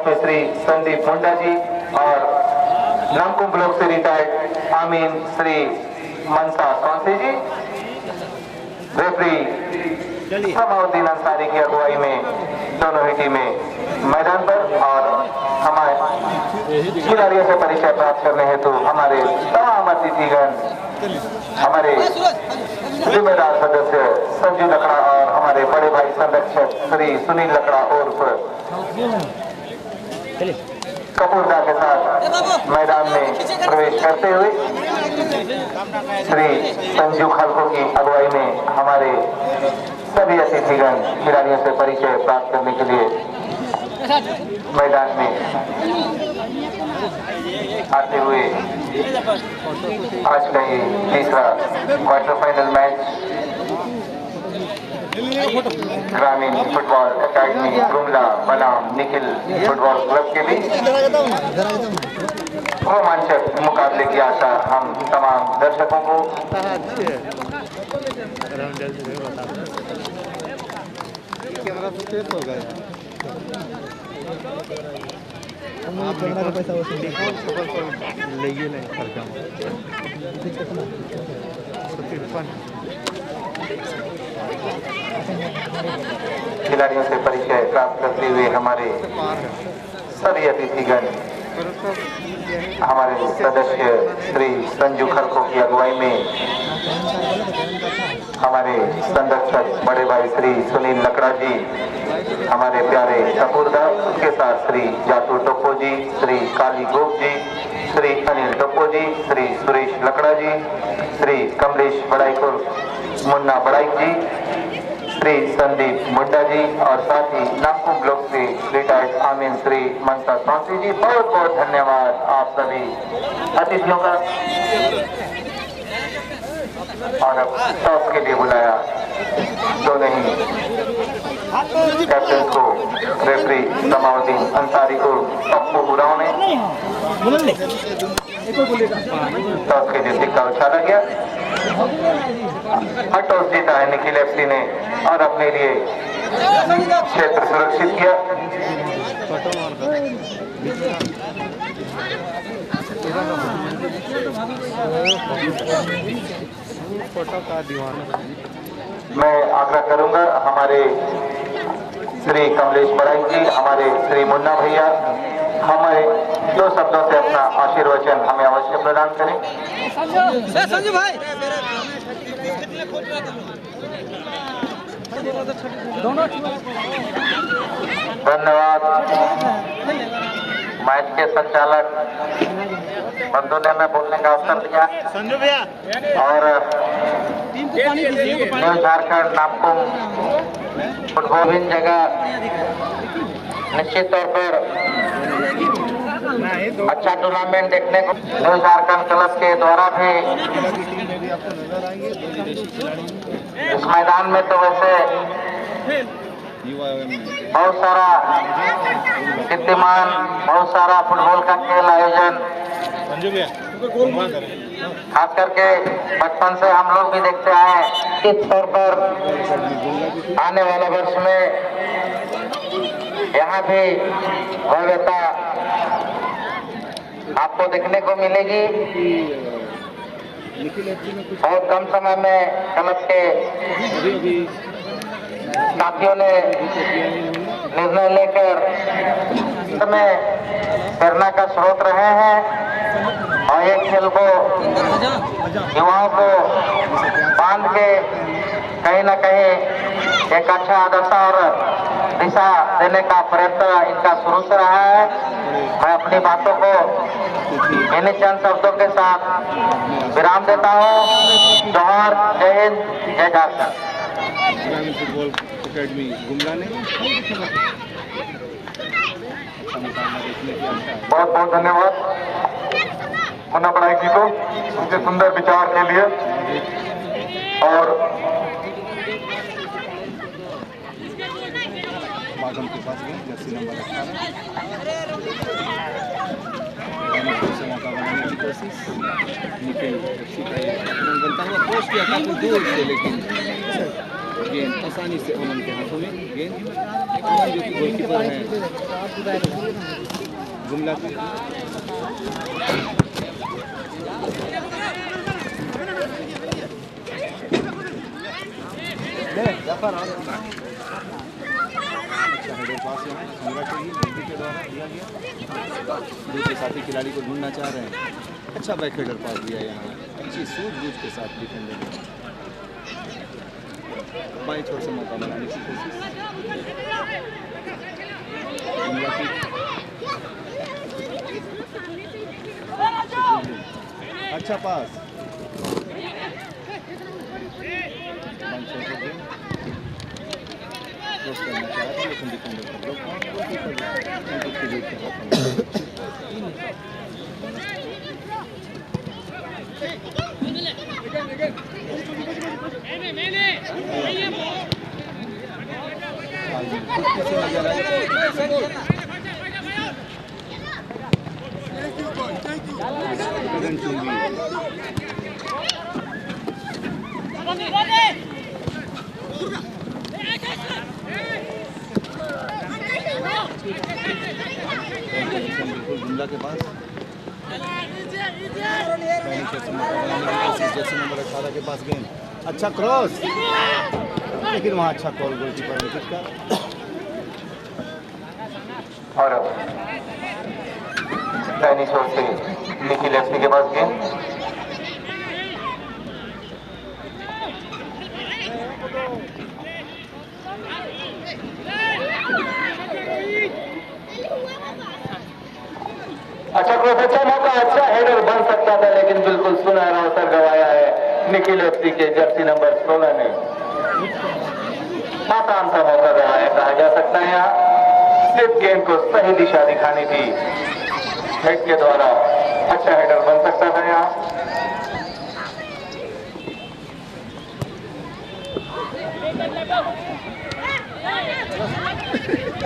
साथ में श्री संदीप मुंडा जी और नामकुम ब्लॉक से रिटायर्ड आमीन श्री मनसा कौंसे जी। रेफरी समाउद्दीन अंसारी की अगुवाई में दोनों ही टीमें मैदान पर और हमारे खिलाड़ियों से परिचय प्राप्त करने हेतु हमारे तमाम अतिथिगण, हमारे जिम्मेदार सदस्य संजू लकड़ा और हमारे बड़े भाई संरक्षक श्री सुनील लकड़ा उर्फ कपूरदा के साथ मैदान में प्रवेश करते हुए श्री संजू खलको की अगुवाई में हमारे सभी अतिथिगण खिलाड़ियों से परिचय प्राप्त करने के लिए मैदान में आते हुए आज का ये तीसरा क्वार्टर फाइनल मैच ग्रामीण फुटबॉल अकादमी गुमला बनाम निखिल फुटबॉल क्लब के बीच रोमांचक मुकाबले की आशा हम तमाम दर्शकों को खिलाड़ियों से परिचय प्राप्त करते हुए हमारे सभी अतिथिगण हमारे सदस्य श्री संजू खलको की अगुवाई में हमारे संरक्षक बड़े भाई श्री सुनील लकड़ा जी, हमारे प्यारे कपूरदा, उसके साथ श्री जातू टोप्पो जी, श्री काली गोप जी, श्री अनिल टोप्पो जी, श्री सुरेश लकड़ा जी, श्री कमलेश बड़ाईपुर मुन्ना बड़ाई जी, श्री संदीप मुंडा जी और साथ ही नामकुम ब्लॉक से रिटायर्ड आमीन श्री मनसा कौंसे जी। बहुत बहुत धन्यवाद आप सभी अतिथियों का। और अब टॉस के लिए बुलाया दोनों ही कैप्टन को रेफरी समाउद्दीन अंसारी को पप्पू बुराव ने टॉस के लिए सिक्का उछाला गया और टॉस जीता है निखिल एफसी ने और अपने लिए क्षेत्र सुरक्षित किया। मैं आग्रह करूंगा हमारे श्री कमलेश बड़ाई जी, हमारे श्री मुन्ना भैया हमारे दो शब्दों से अपना आशीर्वचन हमें अवश्य प्रदान करें। संजू भाई धन्यवाद। मैच के संचालक बंधु ने हमें बोलने का अवसर दिया संजू भैया और new Jharkhand Namkum football in जगह निश्चित तौर पर अच्छा टूर्नामेंट देखने को न्यू झारखंड क्लब के द्वारा भी इस मैदान में तो वैसे बहुत सारा कीर्तिमान, बहुत सारा फुटबॉल का खेल आयोजन खास करके बचपन से हम लोग भी देखते आए। इस तौर पर आने वाले वर्ष में यहाँ भी भव्यता आपको देखने को मिलेगी। बहुत कम समय में क्लब के साथियों ने निर्णय लेकर में प्रेरणा का स्रोत रहे हैं और एक खेल को युवाओं को बांध के कहीं न कहीं एक अच्छा दशा और दिशा देने का प्रयत्न इनका शुरू से रहा है। मैं अपनी बातों को इन्हीं चंद शब्दों के साथ विराम देता हूँ। जोहार, जय हिंद, जय झारखंड। ग्रामीण फुटबॉल अकेडमी गुमला ने बहुत बहुत धन्यवाद मुन्ना बड़ाई जी को उनके सुंदर विचार के लिए। और बागम के पास गए जर्सी नंबर 18 से मौका बनाने की कोशिश निखिल एफसी का बनता हुआ कोशिश किया था दूर से, लेकिन गेंद आसानी से अमन के हाथों में। गेंद अमन जो कि गोलकीपर हैं गुमला की। के द्वारा दिया गया, दूसरे साथी खिलाड़ी को ढूंढना चाह रहे हैं। अच्छा बैक हेडर पास दिया यहाँ, अच्छी सूझबूझ के साथ डिफेंडर ने बाई छोर से मौका बनाने की कोशिश। अच्छा पास क्रॉस करना चाह रहे हैं लेकिन डिफेंडर का ब्लॉक जुमला के पास जर्सी नंबर 18 के पास गेंद। अच्छा क्रॉस, लेकिन वहाँ अच्छा कॉल गोलकीपर ने किया। और दाहिनी छोर से निखिल एफसी के पास गेंद। अच्छा क्रॉस, अच्छा मौका, अच्छा हेडर बन सकता था लेकिन बिल्कुल सुनहरा अवसर गवाया है निखिल एफसी के जर्सी नंबर 16 ने। आसान सा मौका रहा है कहा जा सकता है। यहाँ सिर्फ गेंद को सही दिशा दिखानी थी, हेड के द्वारा अच्छा हेडर बन सकता था यहाँ।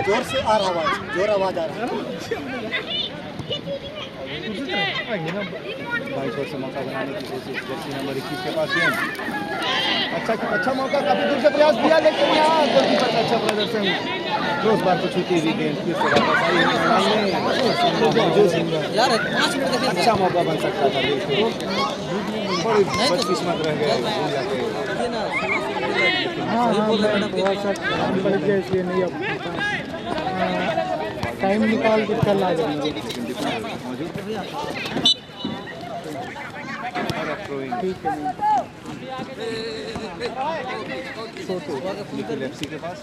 जोर से आ रहा आवाज, जोर आवाज आ रहा है। बाई छोर से मौका बनाने की कोशिश, जर्सी नंबर 21 के पास गेंद। अच्छा मौका, काफी दूर से प्रयास किया लेकिन यहाँ गोलकीपर का अच्छा प्रदर्शन। क्रॉस बार को छूती हुई गेंद फिर से वापस आई। अच्छा मौका बन सकता था, बड़ी बदकिस्मत रह गए इसलिए नहीं अब टाइम निकाल के चल आ जाएंगे। ठीक है निखिल एफसी के पास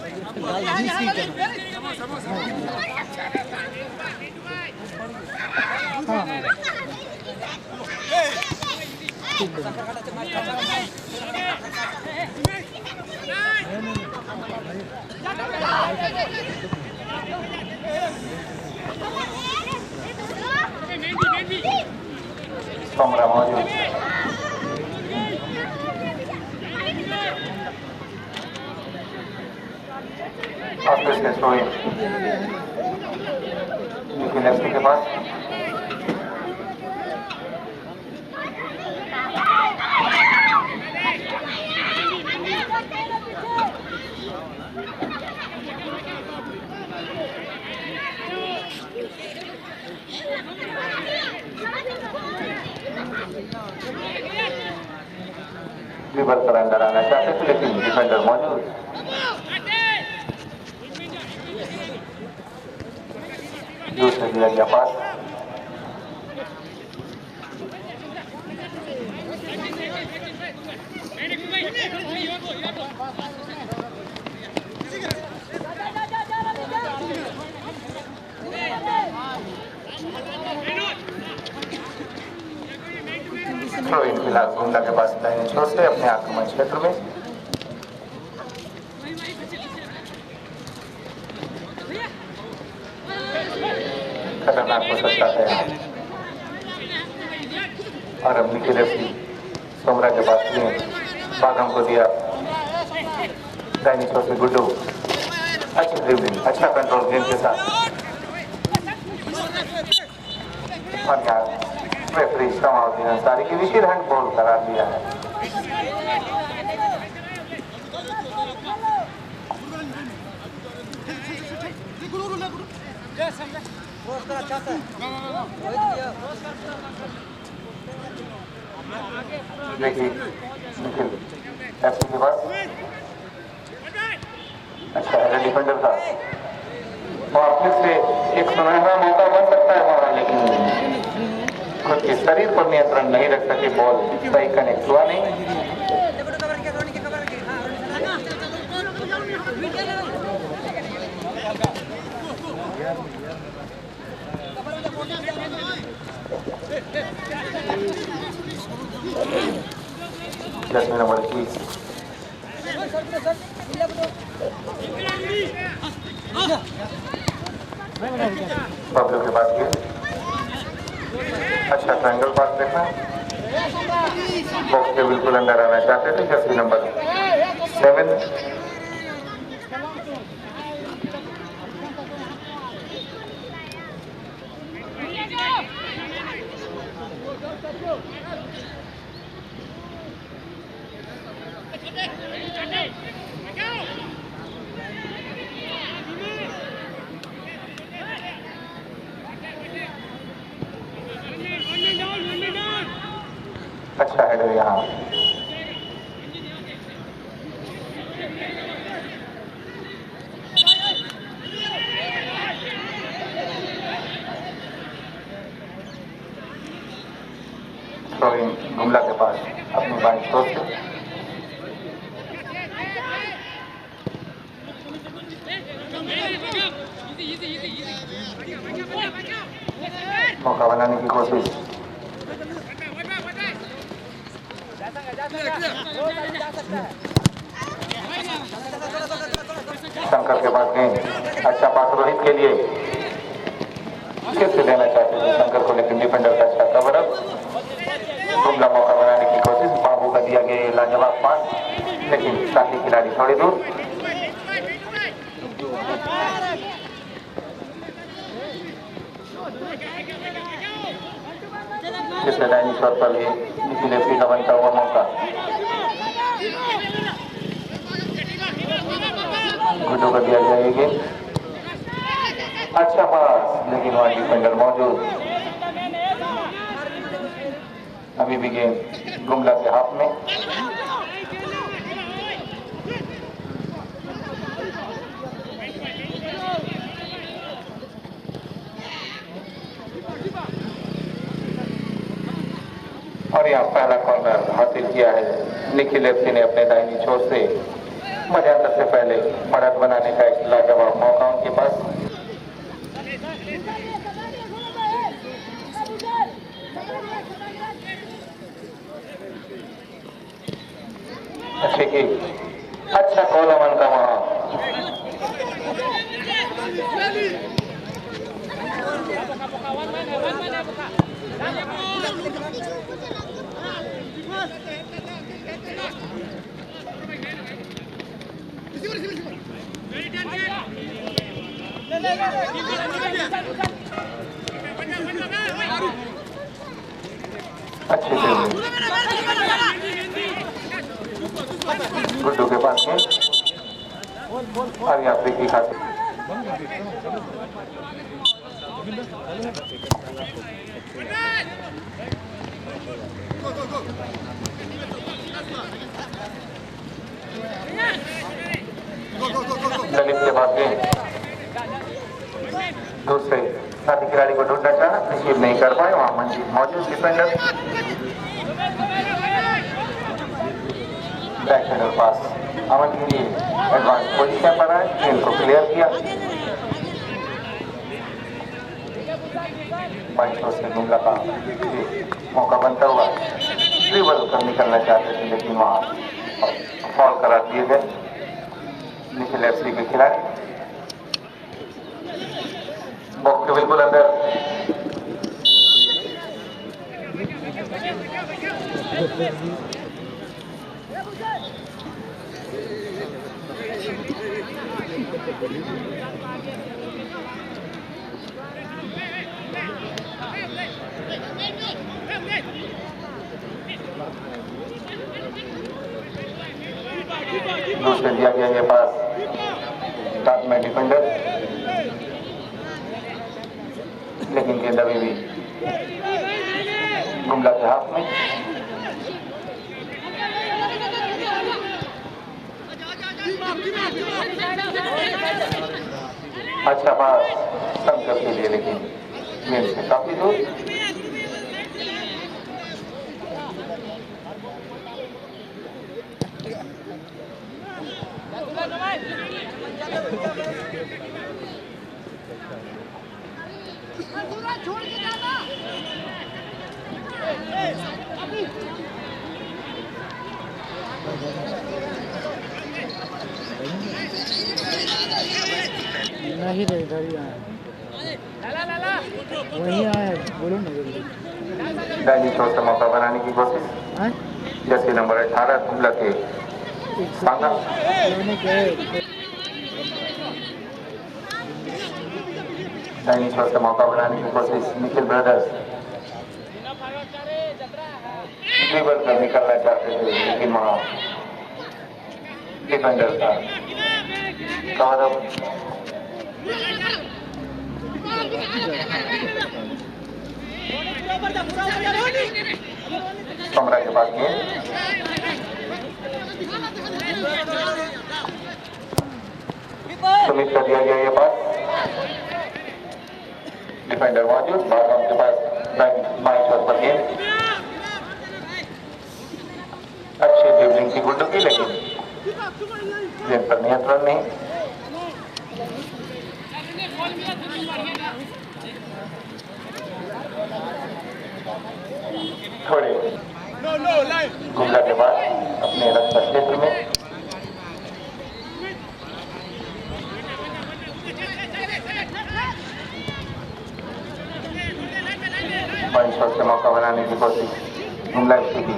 कमरा मौजूद। से थ्रो इन निखिल एफसी के पास। रिवर्स पर अंदर आना चाहते थे लेकिन डिफेंडर मौजूद। दूसरे दिया गया पास। थ्रो इन फिलहाल गुंडा के पास दाहिने छोर से अपने आक्रमण क्षेत्र में। खतरनाक हो सकता है और अब निखिल एफसी सोमरा के पास बागम को दिया दाहिनी छोर से गुड्डू। अच्छी ड्रिबलिंग, अच्छा कंट्रोल गेम के साथ। और यहाँ रेफरी शमाउद्दीन अंसारी की विशिर हैंड बॉल करार दिया है। देखिए एफसी के पास अच्छा है डिफेंडर था और फिर से एक सुनहरा मौका बन सकता है हमारा, लेकिन खुद के शरीर पर नियंत्रण नहीं रख सके, बॉल सही कनेक्ट हुआ नहीं। जर्सी नंबर 20 बबलू के पास ये अच्छा ट्रायंगल पास देखना, बॉक्स के बिल्कुल अंदर आना चाहते थे जर्सी नंबर 7। अच्छा हेडर यहाँ गुमला के पास अपनी बाइक से मौका बनाने की कोशिश, शंकर के पास गेंद, अच्छा पास रोहित के लिए, फिर से देना चाहते थे शंकर को, लेकिन डिफेंडर का अच्छा कवर अप, गुमला मौका बनाने की कोशिश, बाबू का दिया गया लाजवाब पास, लेकिन साथी खिलाड़ी थोड़ी दूर। जिससे डायनासोर पर भी निखिल का बनता हुआ मौका, गुड्डू को दिया जाएगी, अच्छा पास, लेकिन वहां डिफेंडर मौजूद। अभी भी गेंद गुमला के हाथ में, और यहाँ पहला कॉर्नर हासिल किया है निखिल एफसी ने अपने दाहिनी छोर से। मध्यांतर से पहले बढ़त बनाने का एक लाजवाब मौका उनके पास। अच्छे की अच्छा कॉल अमन का वहां, अच्छे से गुड्डू के पास में, और यहाँ पे की खाते ललित के बाद में दूसरे साथी खिलाड़ी को ढूंढना चाहा, रिसीव नहीं कर पाए, वहां मंजीत मौजूद डिफेंडर, बैक हैंडर पास अमन के लिए एडवांस पोजीशन पर आए, खेल को क्लियर किया, बाइक से गुमला का मौका बनता हुआ ड्रिबल कर निकलना चाहते थे, लेकिन वहां फॉल करा दिए गए निखिल एफसी के खिलाड़ी, बॉक्स के बिल्कुल अंदर। दूसरे दिया गया ये पास, साथ में डिफेंडर लेकिन गेंद अभी भी गुमला के हाथ में। अच्छा पास शंकर के लिए, लेकिन गेंद से काफी दूर। नहीं रे, इधर ही आया वही आया, बोलो ना जल्दी। दाहिनी छोर से मौका बनाने की कोशिश, हाँ? जर्सी नंबर 18 गुमला के सांगा। दाहिनी छोर से मौका बनाने की कोशिश, निखिल ब्रदर्स ड्रिबल कर निकलना चाहते थे, लेकिन वहां डिफेंडर था गौरव। कमरा के पास गेंद, सुमित कर दिया गया ये पास। डिफेंडर मौजूद, बाहर के पास बाईं छोर पर गेंद। अच्छी ड्रिबलिंग की गुड्डू की, लेकिन गेंद पर नियंत्रण नहीं। थोड़े गुमला के बाद अपने रक्षा क्षेत्र में बाईं छोर से मौका बनाने की कोशिश। गुमला स्थिति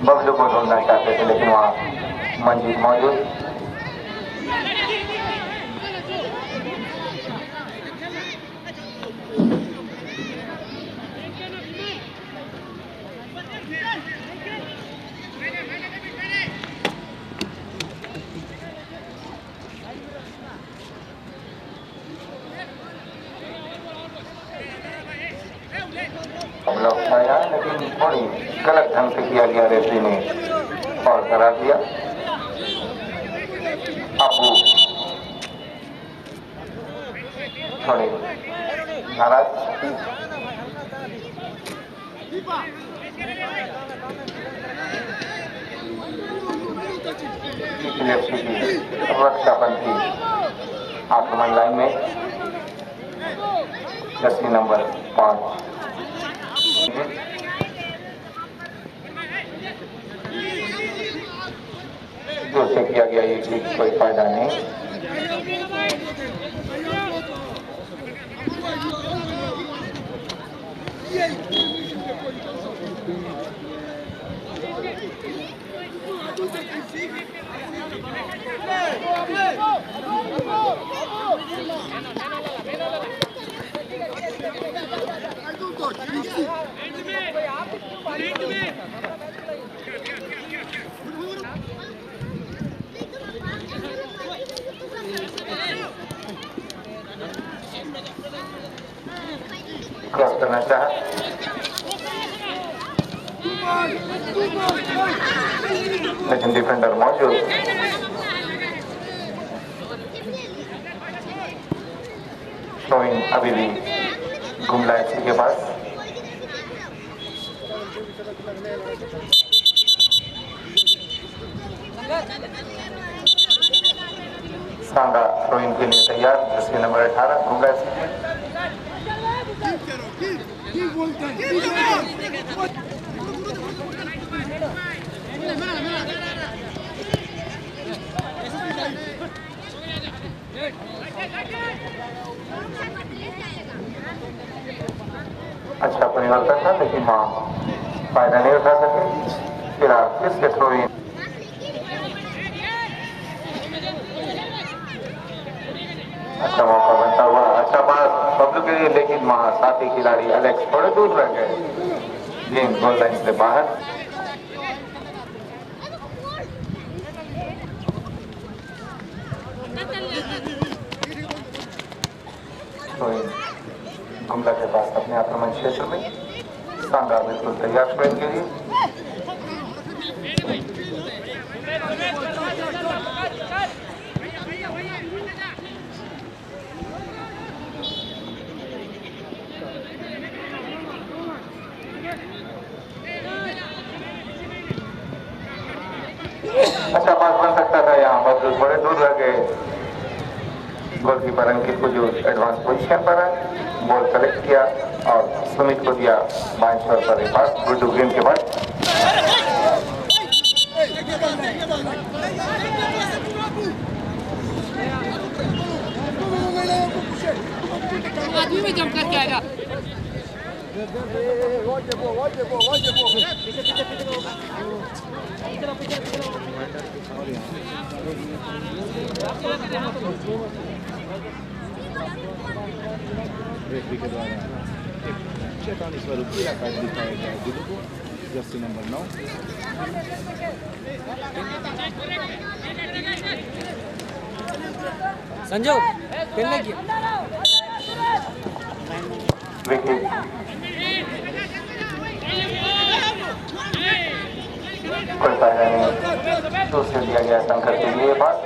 बबलू को ढूंढना चाहते थे, लेकिन वहां मंजीत मौजूद। ब्लॉक आया, लेकिन थोड़ी गलत ढंग से किया गया, रेफरी ने फॉल करा दिया। अबू थोड़े नाराज। रक्षाबंधी आक्रमण लाइन में जर्सी नंबर 5 जो से किया गया, ये ठीक कोई फायदा नहीं। क्रॉस करना चाहा, लेकिन डिफेंडर मौजूद। थ्रोइंग अभी भी गुमला एफसी के पास। सांगा थ्रोइंग के लिए तैयार, जर्सी नंबर 18 गुमला एफसी। अच्छा परिवर्तन था, लेकिन वहां फायदा नहीं उठा सके। फिर आप फिर से थ्रो इन। अच्छा मौका बनता हुआ, अच्छा पास बबलू के लिए, लेकिन वहां साथी खिलाड़ी एलेक्स थोड़े दूर रह गए। गेंद गोल लाइन से बाहर। शोएब गुमला के पास अपने आक्रमण क्षेत्र में शानदार बिल्कुल तैयार शोएब के लिए। अच्छा पास बन सकता था, यहाँ बदलू बड़े दूर रह गए। गोलकीपर अंकित को जो एडवांस पोजीशन पर है, बॉल कलेक्ट किया और सुमित को दिया बाएं छोर पर एक पास गुड्डू ग्रीन के बाद। आदमी में जंप करके आएगा। रेफरी के द्वारा एक शैतानी स्वरूप की कार्ड दिखाया गया दिल्ली को, जर्सी नंबर 9। संजू खेलने की विकेट कोई फायदा नहीं, दूसरे दिया गया शंकर के लिए पास।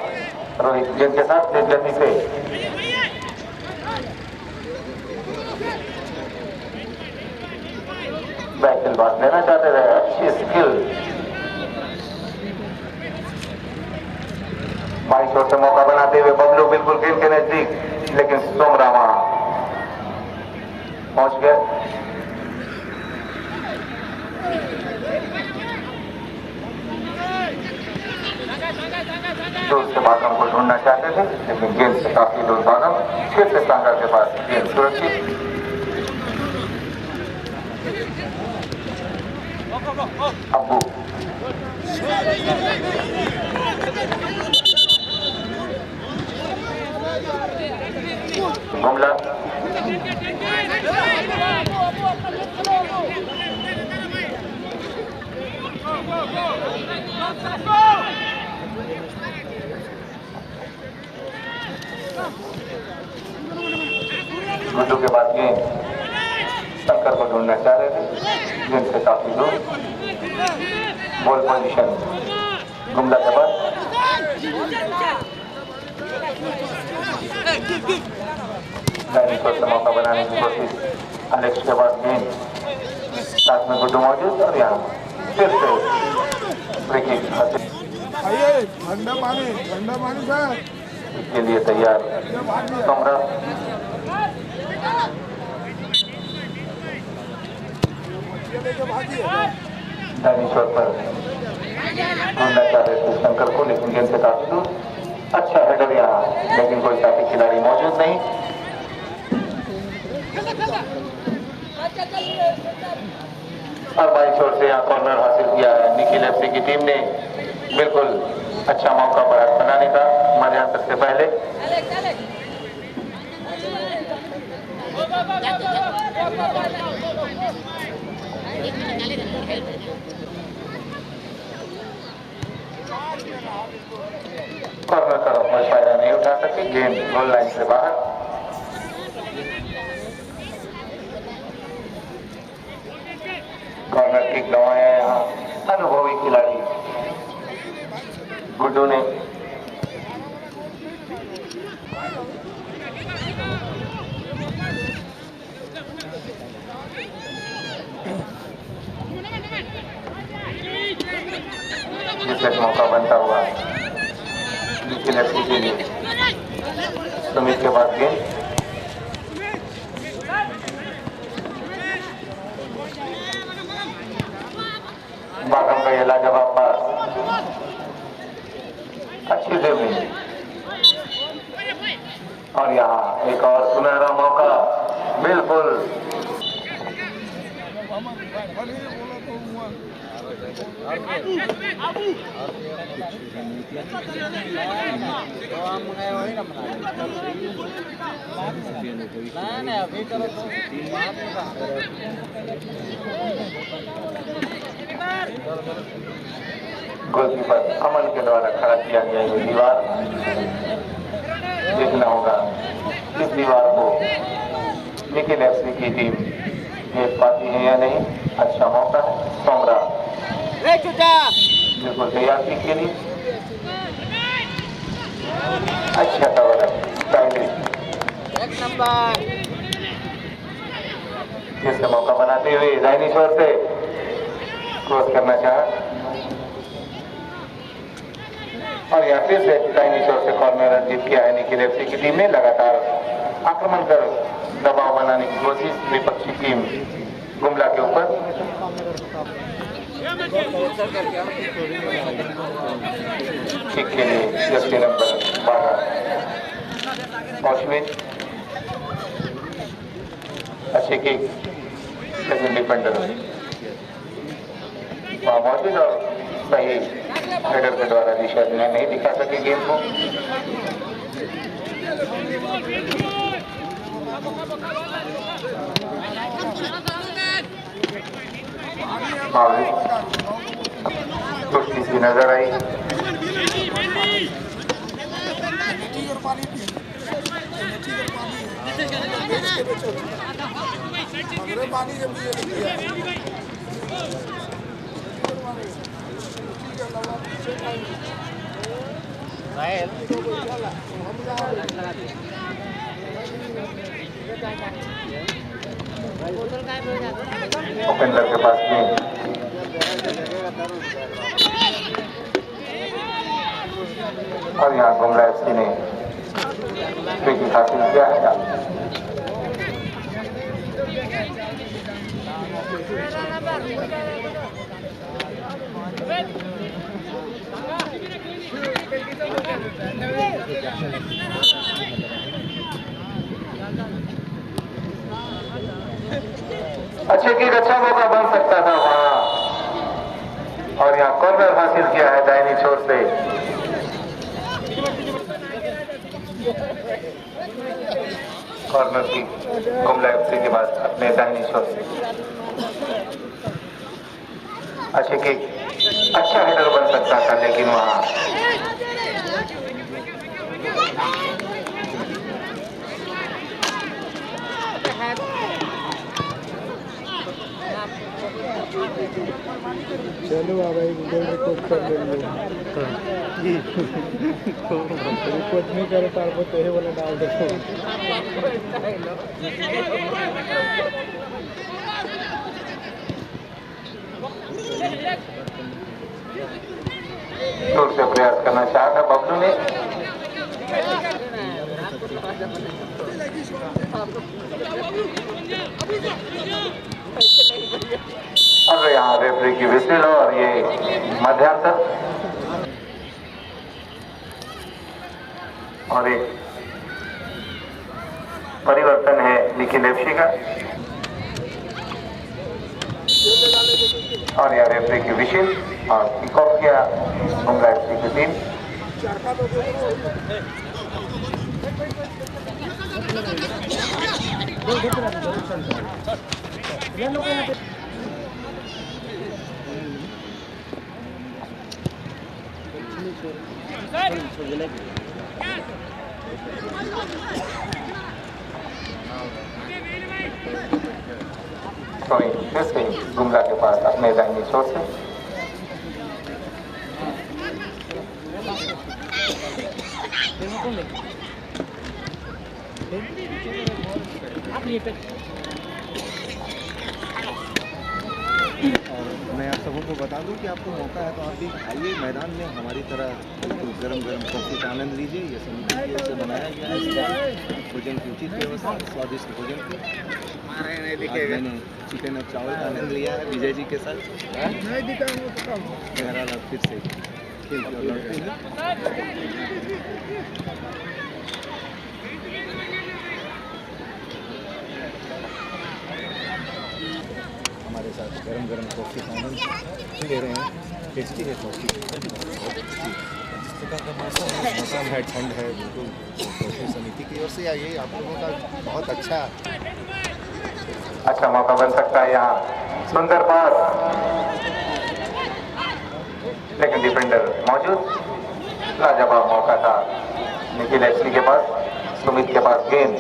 रोहित गेंद के साथ तेज गति से बैकल बात लेना चाहते थे, अच्छी स्किल। बाई छोर से मौका बनाते हुए बबलू बिल्कुल गेंद के नजदीक, लेकिन सोमरा वहां पहुंच गए। दूर से बागम को ढूंढना चाहते थे, लेकिन गेंद से काफी दूर बागम, फिर से सांगा के पास गेंद सुरक्षित। अब्बू गुमला गुड्डू के बाद गेंद शंकर को ढूंढना चाह रहे थे, गेंद से काफी दूर। बॉल पोजीशन गुमला के बाद डायरेक्टर से मौका बनाने की कोशिश। अलेक्स के बाद गेंद, साथ में गुड्डू मौजूद और यहाँ फिर से फ्री किक ठंडा पानी सर के लिए तैयार सोमरा। दाहिनी छोर पर ढूंढना चाह रहे थे शंकर को, लेकिन गेंद से काफी दूर। अच्छा हेडर यहाँ, लेकिन कोई साथी खिलाड़ी मौजूद नहीं। और बाई छोर से यहाँ कॉर्नर हासिल किया है निखिल एफसी की टीम ने। बिल्कुल अच्छा मौका बढ़त बनाने का मध्यांतर से पहले। कॉर्नर का कोई फायदा नहीं उठा सके, गेंद गोल लाइन से बाहर। कॉर्नर किक गंवाया यहाँ अनुभवी खिलाड़ी गुड्डू ने। जिससे मौका बनता हुआ निखिल एफसी के लिए। सुमित के बाद गेंद बागम का ये लाजवाब पास, अच्छी ड्रिबलिंग। और यहाँ एक और सुनहरा मौका, बिल्कुल गोलकीपर अमन के द्वारा खड़ा किया गया ये दीवार। देखना होगा इस दीवार को लेकिन एफसी की टीम देख पाती है या नहीं। अच्छा मौका है, सोमरा बिल्कुल तैयार थी के लिए। अच्छा कवर है इसका मौका बनाते हुए दाहिनी छोर से क्रॉस करना चाहा और यहाँ फिर से दाहिनी छोर से कॉर्नर रन जीत किया है निखिल एफसी की टीम ने। लगातार आक्रमण कर दबाव बनाने की कोशिश विपक्षी टीम गुमला के ऊपर। किक के लिए जर्सी नंबर 12 अश्विन। अच्छे किक लेकिन डिफेंडर वहाँ मौजूद और सही हेडर के द्वारा दिशा नहीं दिखा सके गेम को। कुश्ती सी नजर आई। उपेंद्र के पास में और यहाँ गुमला एफसी ने विकेट हासिल किया है। अच्छे की अच्छा मौका बन सकता था वहां और यहाँ कॉर्नर हासिल किया है दाहिनी छोर से। कॉर्नर की गुमला एफसी के बाद अपने दाहिनी छोर से अच्छे की अच्छा हेडर बन सकता था लेकिन वहां चलो भाई गूगल रिकॉर्ड कर लेंगे। रिकॉर्ड नहीं करे तार तो ये वाला डाल दो। दूर से प्रयास करना चाहा था बबलू ने। और यहाँ रेफरी की विसिल और ये मध्यांतर और एक परिवर्तन है निखिल एफसी का और यहाँ रेफरी की विसिल और किक ऑफ किया गुमला एफसी की टीम। फिर से गुमला के पास अपने दाहिनी छोर से मैं आप सबों को बता दूं कि आपको मौका है तो आप भी आइए मैदान में हमारी तरह गरम गरम कॉफी का आनंद लीजिए। ये समिति की ओर से बनाया गया है भोजन की उचित व्यवस्था, स्वादिष्ट भोजन की। मैंने चिकन और चावल का आनंद लिया है विजय जी के साथ। बहरहाल अब फिर से खेल कर लौटते हैं। हमारे साथ गरम गरम कॉफ़ी का आनंद ले रहे हैं। टेस्टी है कॉफ़ी, जिस प्रकार का मौसम है, ठंड है, बिल्कुल कॉफ़ी समिति की ओर से आइए। आप लोगों का बहुत अच्छा मौका बन सकता है यहाँ। सुंदर पास लेकिन डिफेंडर मौजूद। लाजवाब मौका था निखिल एफसी के पास, सुमित के पास गेंद।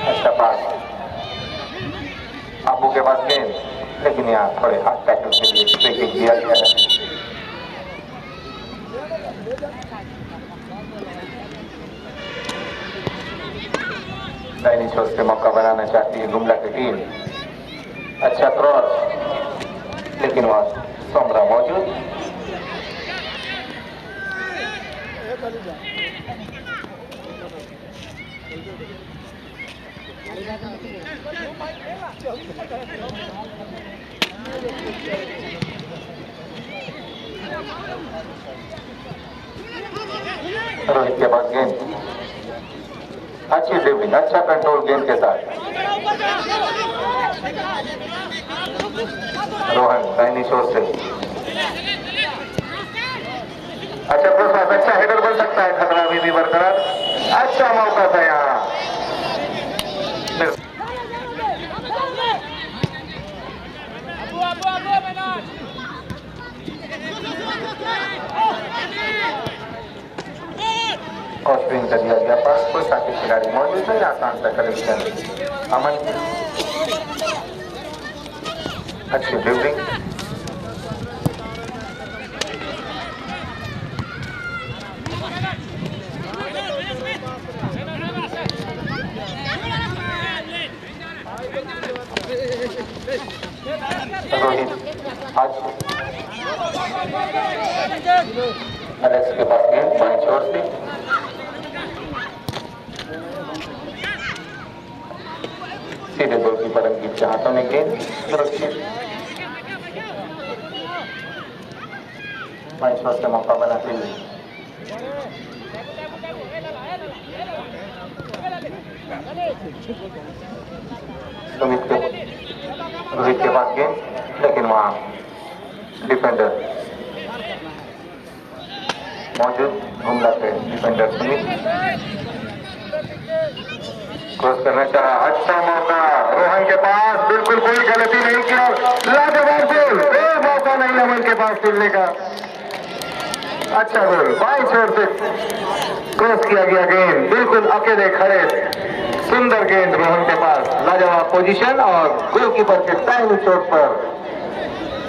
अच्छा पास, अबू के पास गेंद, लेकिन यहाँ थोड़े हाथ टैकल के लिए फ्री किक दिया गया है। दाहिनी छोर से मौका बनाना चाहती है गुमला की टीम। अच्छा क्रॉस, लेकिन वहां सोमरा मौजूद। रोहित के पास गेंद, अच्छी ड्रिबलिंग, अच्छा कंट्रोल गेंद के साथ। रोहन दाहिनी छोर से, अच्छा क्रॉस, अच्छा हेडर बन सकता है, खतरा अभी भी बरकरार। अच्छा मौका था यहाँ। और स्क्रीन कर दिया गया पास, कोई साथी खिलाड़ी मौजूद नहीं। आसान सा कलेक्शन अमन, अच्छी ड्रिबलिंग। रोहित आज एलेक्स के पास गेंद, बाईं छोर से सीधे गोलकीपर अंकित के हाथों में गेंद, सुरक्षित। बाईं छोर से मौका बनाते हुए सुमित के, रोहित के पास गेंद, लेकिन वहां डिफेंडर मौजूद, गुमला पे डिफेंडर सुमित क्रॉस करना चाहा। अच्छा मौका रोहन के पास, बिल्कुल कोई गलती नहीं किया, लाजवाब गोल, कोई मौका नहीं अमन के पास खेलने का। अच्छा गोल, बाईं छोर से क्रॉस किया गया गेंद, बिल्कुल अकेले खड़े, सुंदर गेंद रोहन के पास, लाजवाब पोजीशन और गोलकीपर के दाहिनी चोट पर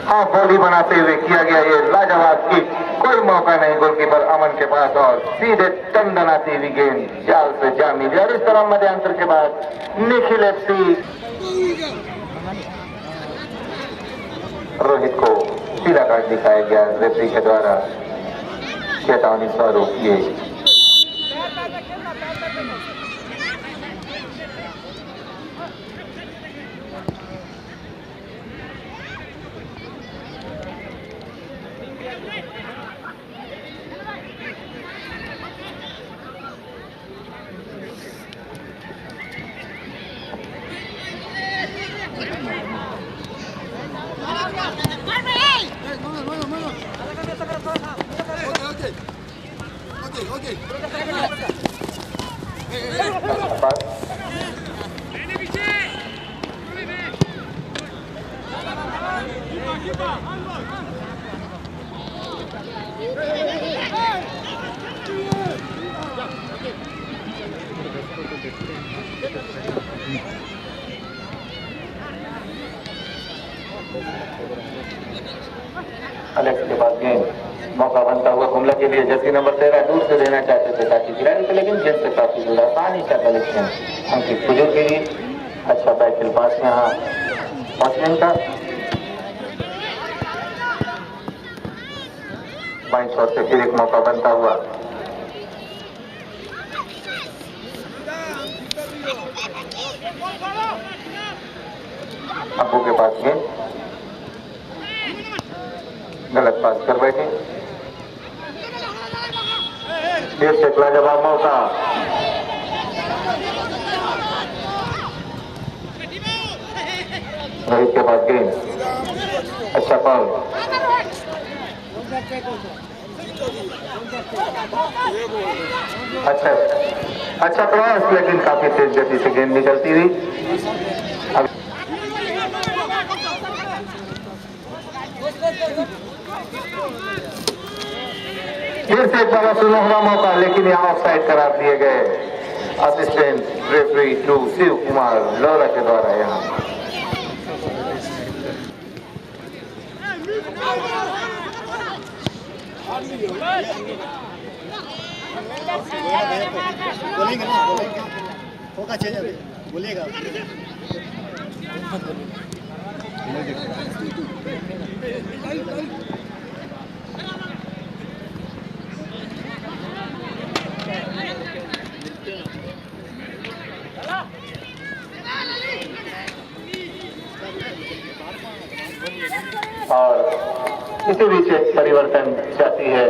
हाफ बॉडी बनाते हुए किया गया ये लाजवाब किक। कोई मौका नहीं गोलकीपर अमन के पास और सीधे टंडन आती हुई गेंद जाल से जा मिली। और इस तरह मध्यांतर के बाद निखिल एफसी रोहित को पीला कार्ड दिखाया गया रेफरी के द्वारा, चेतावनी स्वरूप ये। अलेक्स के पास गेंद, मौका बनता हुआ गुमला के लिए जर्सी नंबर 13 दूर से देना चाहते थे ताकि खिलाड़ी को, लेकिन गेंद से काफी दूर, आसानी का कलेक्शन अंकित बुजुर्ग के लिए। अच्छा बैटल पास यहाँ पहुंचने का, बाईं छोर से फिर एक मौका बनता हुआ, अब्बू के पास गेंद, गलत पास कर बैठे, फिर से लाजवाब मौका, रोहित के पास गेंद, अच्छा फाउल। अच्छा क्रॉस, लेकिन काफी तेज गति से गेंद निकलती हुई। फिर से एक बड़ा सुनहरा मौका, लेकिन यहाँ ऑफसाइड करार दिए गए assistant referee two Shiv Kumar Lora के द्वारा। यहाँ बोलेगा ना, होगा चाहिए, बोलेगा। और इसी बीच एक परिवर्तन चाहती है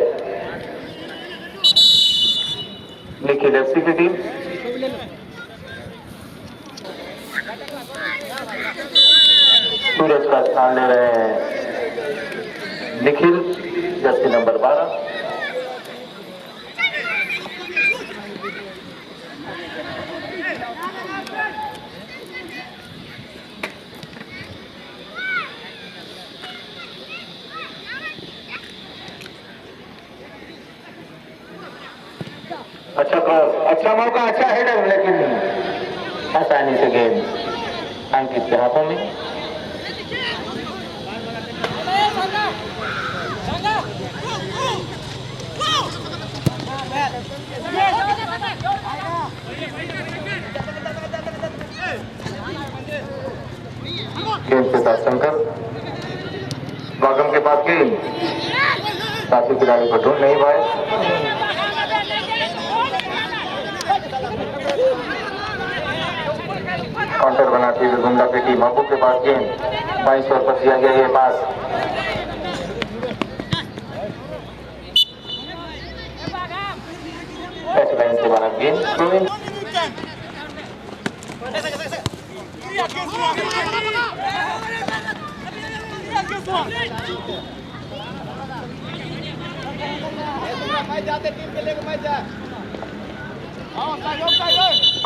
निखिल एफसी की टीम। सूरज का स्थान ले रहे हैं निखिल, जर्सी नंबर 12। अच्छा क्रॉस, अच्छा मौका, अच्छा हेडर, लेकिन आसानी से गेंद अंकित के हाथों में। गेंद के साथ शंकर, बागम के पास गेंद, साथी खिलाड़ी को ढूंढ नहीं पाए। काउंटर बनाती हुई गुंडा की टीम, अबू के पास गेंद, 22 ओवर पर दिया गया ये पास। ऐसे लाइन से बना गेंद,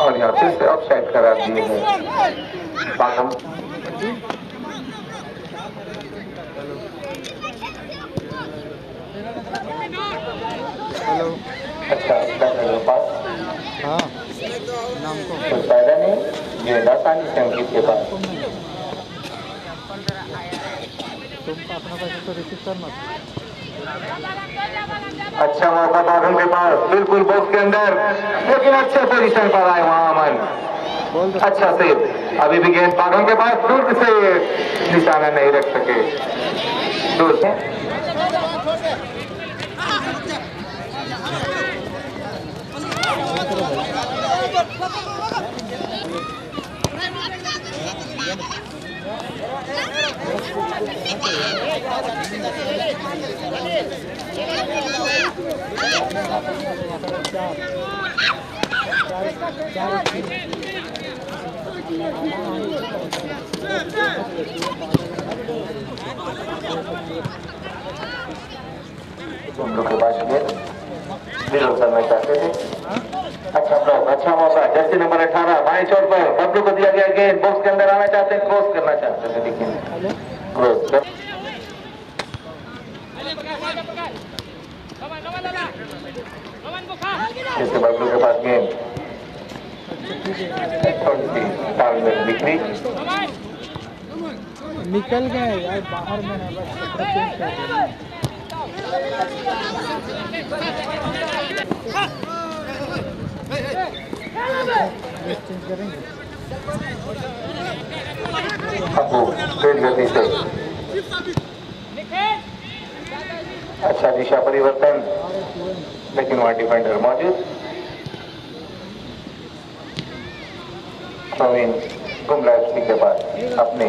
और यहाँ फिर से ऑफसाइड करार दिए हैं बागम। अच्छा पास, हाँ नाम को कुछ फायदा नहीं, गेंद आसानी से अंकित के पास। तुमको अपना पैसा तो रिसीव करना। अच्छा मौका बागम के पास, बिल्कुल बॉक्स के अंदर, लेकिन अच्छे पोजीशन पर आए वहां अमन, अच्छा से। अभी भी गेंद बागम के पास, दूर से निशाना नहीं रख सके, दूर से। दोनों के पास विरोध करना चाहते थे। अच्छा ब्लॉक, अच्छा मौका, जर्सी नंबर 18 बाएं छोर पर बबलू को दिया गया गेंद, बॉक्स के अंदर आना चाहते हैं, क्रॉस करना चाहते थे, लेकिन क्रॉस कर। जैसे बबलू के पास गेंद, थोड़ी सी तालमेल बिखरी, निकल गए यार बाहर में है, बस चेंज करेंगे। अबू तेज गति से, अच्छा दिशा परिवर्तन, लेकिन वहां डिफेंडर मौजूद। प्रवीण गुमला एफसी के पास अपने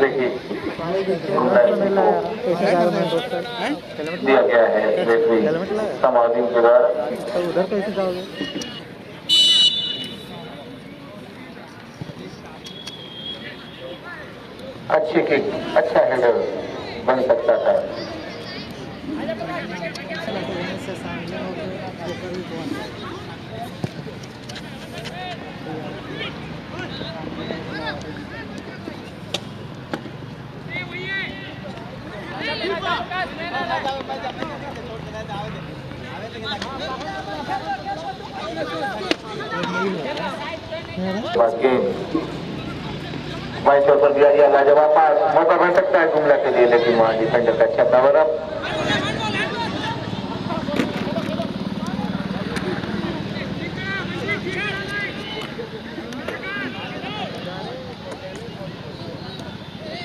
देखिए गुमला FC को कैसे जा रहे हैं दोस्त दिया गया है रेफरी समाधि के द्वारा। तो उधर कैसे जाओगे? अच्छी किक, अच्छा हेडर बन सकता था। बस गेम वाइस पर दिया गया लाजवाब पास, मौका बन सकता है गुमला के लिए, लेकिन वहां डिफेंडर का अच्छा कवर अप।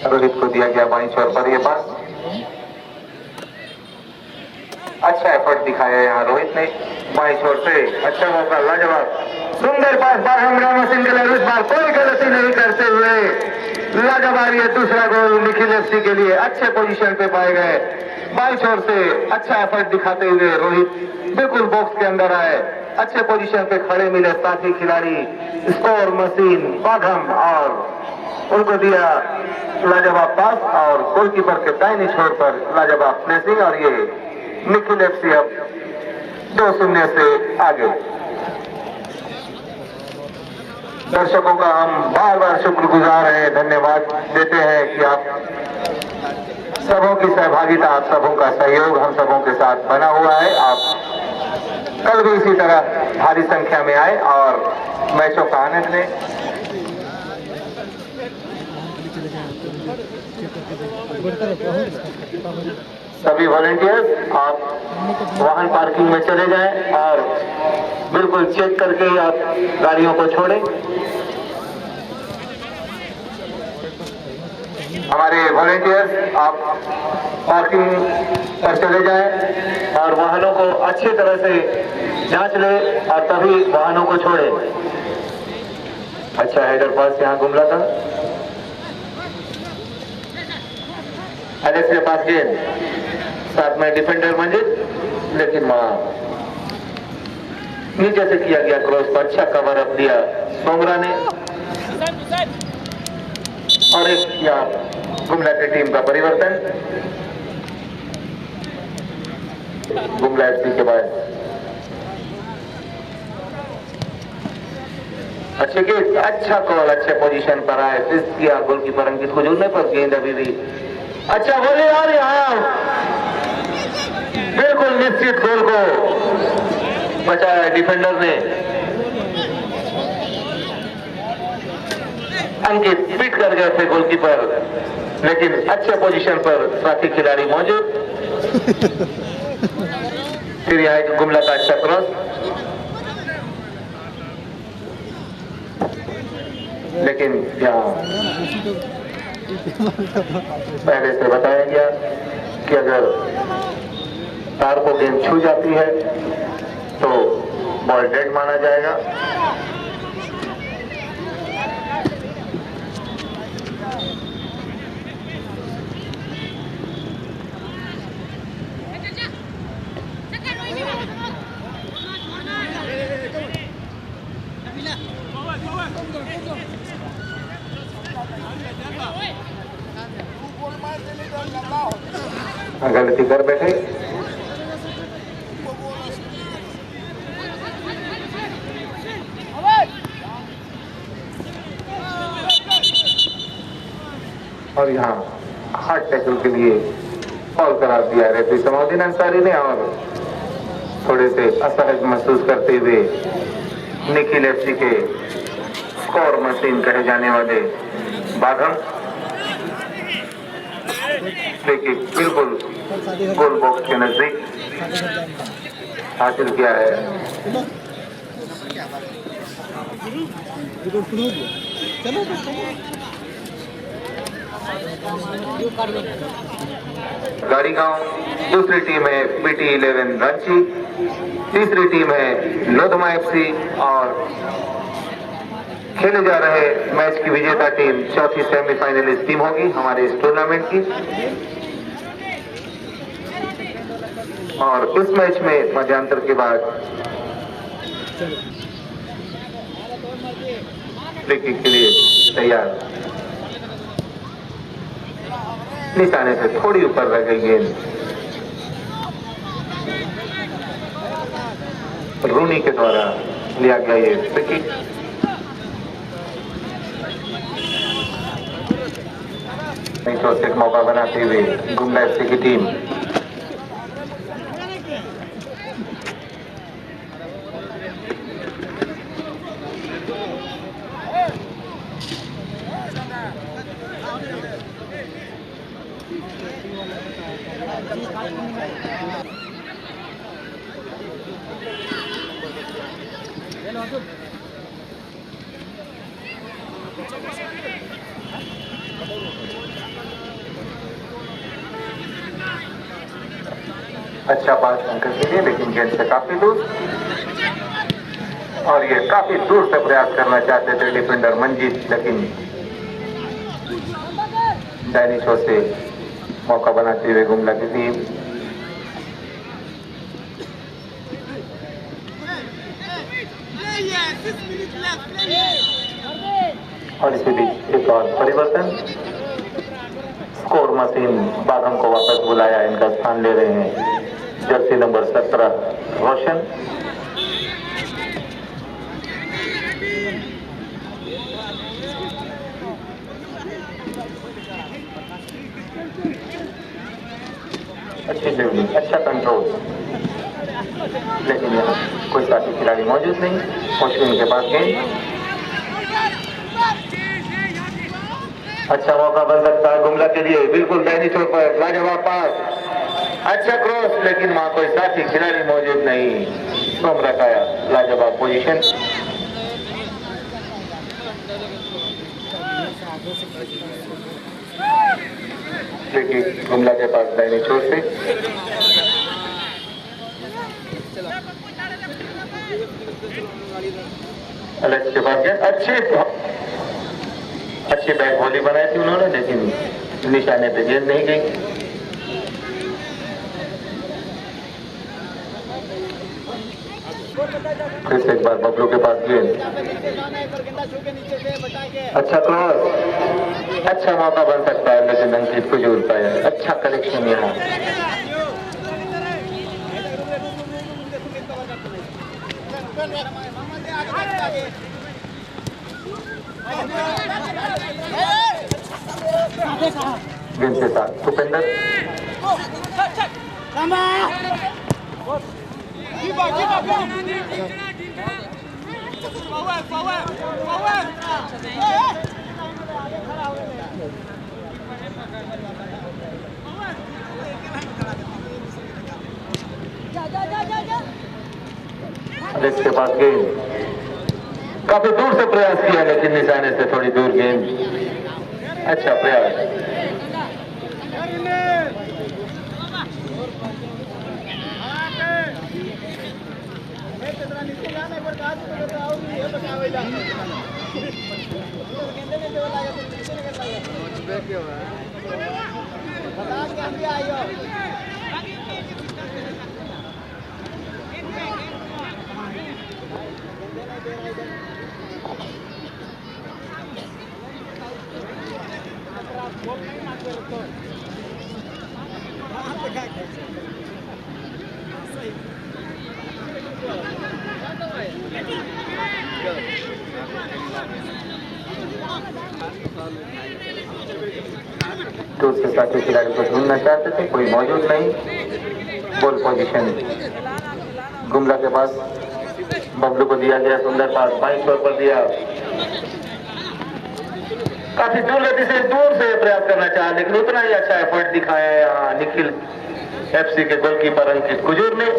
रोहित को दिया गया बाईं छोर पर ये पास, अच्छा एफर्ट दिखाया यहाँ रोहित ने बाईं छोर से, अच्छा मौका, लाजवाब सुंदर पास बारहम रामसिंह के लिए, इस बार कोई गलती नहीं करते हुए लाजवाब ये दूसरा गोल निखिल FC के लिए। अच्छे पोजीशन पे पाए गए, बाईं छोर से अच्छा एफर्ट दिखाते हुए रोहित बिल्कुल बॉक्स के अंदर आए, अच्छे पोजीशन पे खड़े मिले साथी खिलाड़ी स्कोर मशीन बाघम, और उनको दिया लाजवाब पास और गोलकीपर के दाहिने छोर पर लाजवाब प्लेसिंग, और ये निखिल FC अब 2-0 से आगे। दर्शकों का हम बार बार शुक्रगुजार हैं, धन्यवाद देते हैं कि आप सबों की सहभागिता, आप सबों का सहयोग हम सबों के साथ बना हुआ है। आप कल भी इसी तरह भारी संख्या में आए और मैचों का आनंद लें। सभी वॉलंटियर्स आप वाहन पार्किंग में चले जाएं और बिल्कुल चेक करके ही आप गाड़ियों को छोड़ें। हमारे वॉलंटियर्स आप पार्किंग पर चले जाएं और वाहनों को अच्छी तरह से जांच लें और तभी वाहनों को छोड़ें। अच्छा हेडर पास यहाँ गुमला था, एलेक्स के पास गेंद, साथ में डिफेंडर मंजिल, लेकिन वहां नीचे से किया गया क्रॉस पर अच्छा कवर अप दिया सोमरा ने, और एक यहाँ गुमला की टीम का परिवर्तन। गुमला FC के बाद अच्छे गेंद, अच्छा कॉल, अच्छे पोजीशन पर आए, असिस्ट किया गोलकीपर अंकित को जुड़ने पर, गेंद अभी भी अच्छा बोले यार, यहाँ बिल्कुल निश्चित गोल को बचाया डिफेंडर ने। अंकित पीट कर गए थे गोलकीपर, लेकिन अच्छे पोजीशन पर साथी खिलाड़ी मौजूद। फिर यहाँ एक गुमला का अच्छा क्रॉस, लेकिन यहाँ पहले से बताया गया कि अगर तार को गेंद छू जाती है तो बॉल डेड माना जाएगा। गलती कर बैठे, और यहाँ हार्ड टैकल के लिए फॉल करार दिया रेफरी समाउद्दीन अंसारी ने, और थोड़े से असहज महसूस करते हुए निखिल FC के स्कोर मशीन कहे जाने वाले बाघम देखिए बिल्कुल गोल बॉक्स के नजदीक हासिल किया है। गाड़ी गांव दूसरी टीम है PT11 रांची, तीसरी टीम है लोधमा FC और खेले जा रहे मैच की विजेता टीम चौथी सेमीफाइनलिस्ट टीम होगी हमारे इस टूर्नामेंट की। और इस मैच में मध्यांतर के बाद फ्री किक के लिए तैयार, निशाने से थोड़ी ऊपर रह गई गेंद, रूनी के द्वारा लिया गया ये फ्री किक। से एक मौका बनाते हुए गुमला एफसी की टीम अच्छा पास अंकल के लिए, लेकिन गेंद से काफी दूर, और ये काफी दूर से प्रयास करना चाहते थे डिफेंडर मंजीत, लेकिन डैनिशो से मौका बनाते हुए गुमला की टीम। और इसी बीच एक और परिवर्तन, स्कोर मशीन बागम को वापस बुलाया, इनका स्थान ले रहे हैं जर्सी नंबर 17 रोशन। अच्छी ड्रिबलिंग, अच्छा कंट्रोल, लेकिन यहाँ कोई साथी खिलाड़ी मौजूद नहीं। अश्विन के पास गेंद, अच्छा मौका बन सकता है गुमला के लिए, बिल्कुल दैनिक तौर पर लाजवाब पास, अच्छा क्रॉस, लेकिन वहां कोई साथी खिलाड़ी मौजूद नहीं। सोमरा का लाजवाब पोजीशन, लेकिन गुमला के पास दैनिक छोर से अलग के पास गया, अच्छी बैट बॉली बनाई थी उन्होंने, लेकिन निशाने पे गेंद नहीं गई। फिर से एक बार बबलू के पास गेंद, अच्छा क्रॉस, अच्छा मौका बन सकता है, लेकिन अंकित को जोड़ पाया। अच्छा कलेक्शन यहाँ, गेंद के साथ भूपेंद्र, अलेक्स के पास गेंद, काफी दूर से प्रयास किया, लेकिन निशाने से थोड़ी दूर गेंद। अच्छा प्रयास, तो उसके साथी खिलाड़ी को ढूंढना चाहते थे, कोई मौजूद नहीं। बॉल पोजीशन गुमला के पास, बबलू को दिया गया सुंदर पास, बाईं छोर पर दिया, काफी दूर गति से दूर से प्रयास करना चाहा, लेकिन उतना ही अच्छा एफर्ट दिखाया है यहाँ निखिल एफसी के गोलकीपर अंकित कुजूर ने।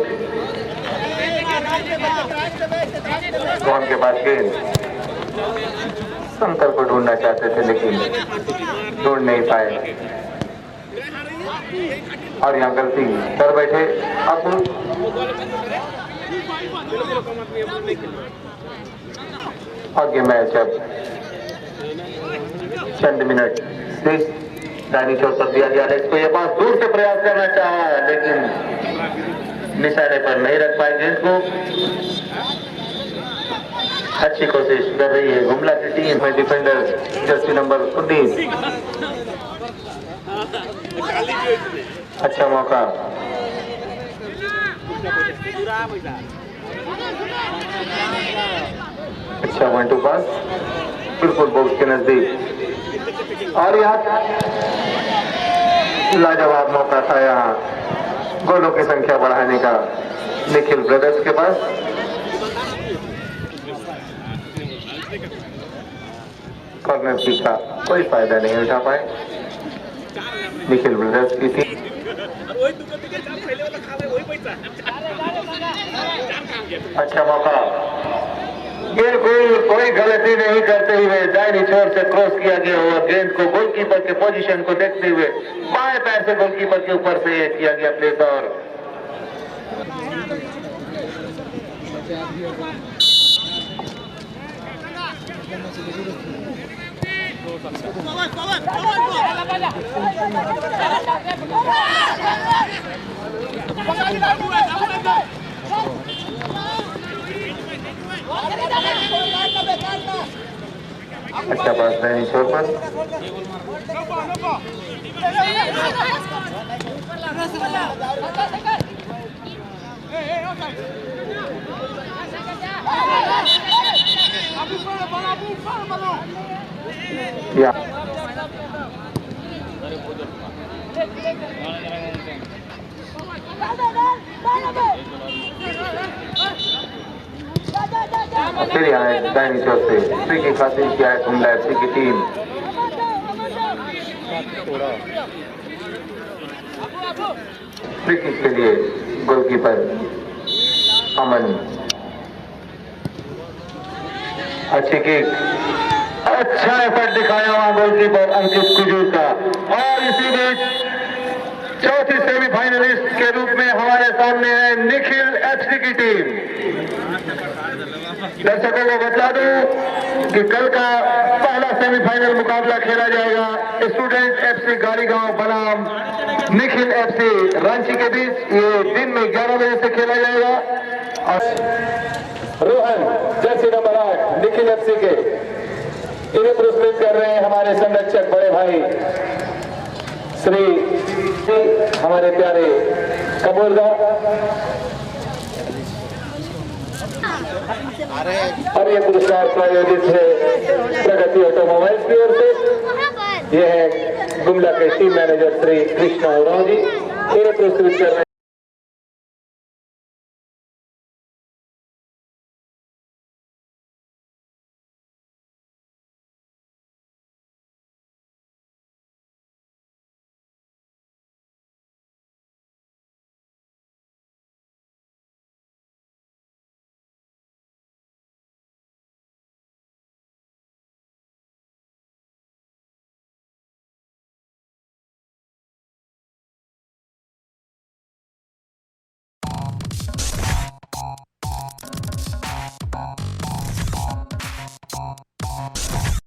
कौन के पास गेंद, शंकर को ढूंढना चाहते थे, लेकिन ढूंढ नहीं पाए, और यहाँ गलती कर बैठे। अब आगे मैच अब चंद मिनट दाहिनी छोर पर दिया गया लेग को, ये पास दूर से प्रयास करना चाहा लेकिन निशाने पर नहीं रख पाए गेंद को। अच्छी कोशिश कर रही है गुमला की टीम में डिफेंडर जर्सी नंबर 19। अच्छा मौका, अच्छा 1-2 पास बिल्कुल बॉक्स के नजदीक, और यहाँ लाजवाब मौका था यहाँ गोलों की संख्या बढ़ाने का निखिल ब्रदर्स के पास। कॉर्नर किक का कोई फायदा नहीं उठा पाए निखिल ब्रदर्स की टीम। अच्छा मौका, बिल्कुल कोई गलती नहीं करते हुए दाहिनी छोर से क्रॉस किया गया और गेंद को गोलकीपर के पोजीशन को देखते हुए बाएं पैर से गोलकीपर के ऊपर से किया गया प्लेस। और अच्छा पास दाहिनी छोर पर, या फिर यहाँ दाहिनी छोर से फ्री किक हासिल किया है गुमला एफसी की टीम। फ्री किक के लिए गोलकीपर अमन, अच्छी किक, अच्छा एफर्ट दिखाया वहां गोलकीपर अंकित कुजूर का। और इसी बीच चौथी सेमीफाइनलिस्ट के रूप में हमारे सामने है निखिल एफसी की टीम। दर्शकों को बता दूं कि कल का पहला सेमीफाइनल मुकाबला खेला जाएगा स्टूडेंट एफसी गाड़ीगांव बनाम निखिल एफसी रांची के बीच। ये दिन में 11 बजे से खेला जाएगा। और Rohan Jersey number 8 Nikhil FC के, इन्हें पुरस्कृत कर रहे हैं हमारे संरक्षक बड़े भाई श्री हमारे प्यारे कपूरदा। और ये पुरस्कार प्रायोजित है प्रगति ऑटोमोबाइल्स की ओर से। ये है गुमला के टीम मैनेजर श्री कृष्णा उरांव जी, इन्हें पुरस्कृत कर रहे हैं।